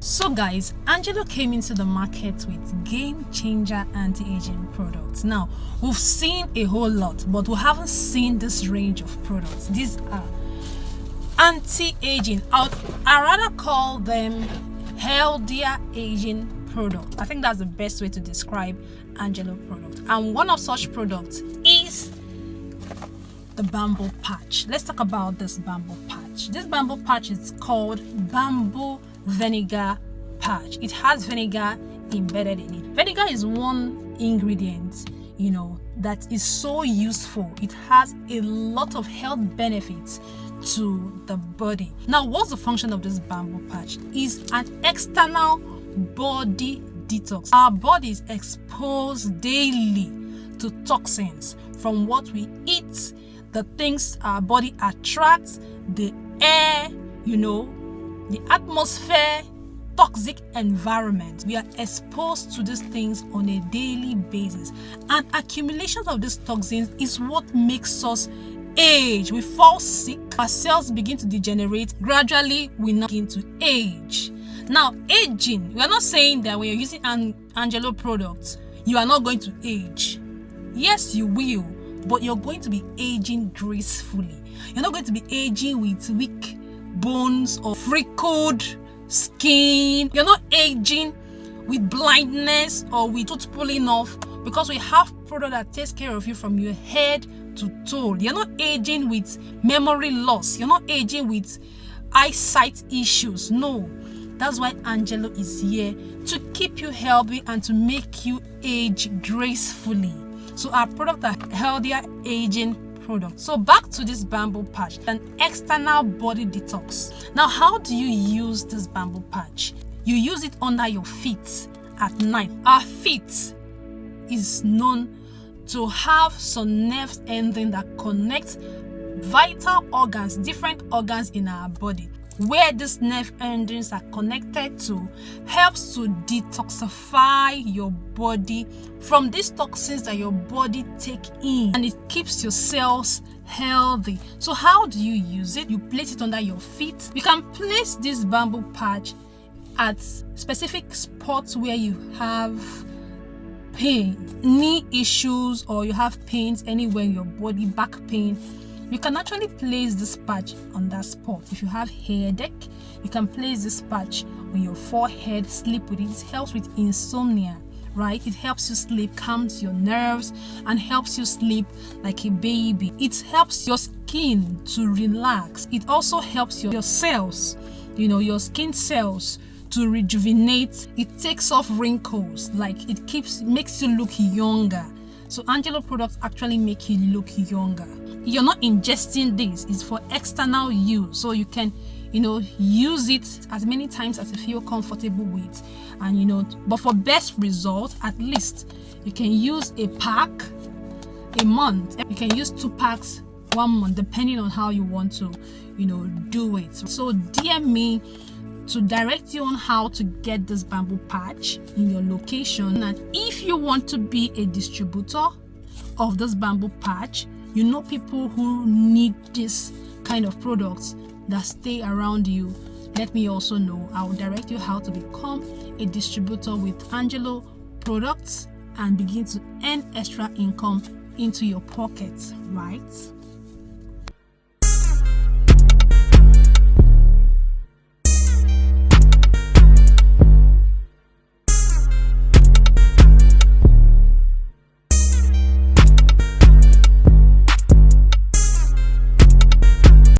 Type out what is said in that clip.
So guys, Angelo came into the market with game changer anti-aging products. Now, we've seen a whole lot, but we haven't seen this range of products. These are anti-aging. I rather call them healthier aging products. I think that's the best way to describe Angelo product. And one of such products is the bamboo patch. Let's talk about this bamboo patch. This bamboo patch is called bamboo vinegar patch. It has vinegar embedded in it. Vinegar is one ingredient, that is so useful. It has a lot of health benefits to the body. Now, what's the function of this bamboo patch? Is an external body detox. Our body is exposed daily to toxins from what we eat, the things our body attracts, the air, the atmosphere, toxic environment. We are exposed to these things on a daily basis, and accumulation of these toxins is what makes us age. We fall sick, our cells begin to degenerate. Gradually, we now begin to age. Now, aging, we are not saying that when you're using Angelo products, you are not going to age. Yes, you will, but you're going to be aging gracefully. You're not going to be aging with weak bones or freckled skin. You're not aging with blindness or with tooth pulling off, because we have product that takes care of you from your head to toe. You're not aging with memory loss. You're not aging with eyesight issues. No, that's why Angelo is here, to keep you healthy and to make you age gracefully. So our product are healthier aging products. So back to this bamboo patch, an external body detox. Now, how do you use this bamboo patch? You use it under your feet at night. Our feet is known to have some nerves ending that connect vital organs, different organs in our body. Where these nerve endings are connected to helps to detoxify your body from these toxins that your body take in, and it keeps your cells healthy. So how do you use it? You place it under your feet. You can place this bamboo patch at specific spots where you have pain, knee issues, or you have pains anywhere in your body, back pain. You can actually place this patch on that spot. If you have headache, you can place this patch on your forehead, sleep with it. It helps with insomnia, right? It helps you sleep, calms your nerves, and helps you sleep like a baby. It helps your skin to relax. It also helps your cells, your skin cells to rejuvenate. It takes off wrinkles, like it makes you look younger. So Angelo products actually make you look younger. You're not ingesting this, it's for external use, so you can use it as many times as you feel comfortable with. And but for best results, at least you can use a pack a month. You can use 2 packs 1 month, depending on how you want to do it. So DM me to direct you on how to get this bamboo patch in your location. And if you want to be a distributor of this bamboo patch, people who need this kind of products that stay around you, let me also know. I will direct you how to become a distributor with Angelo products and begin to earn extra income into your pockets, right?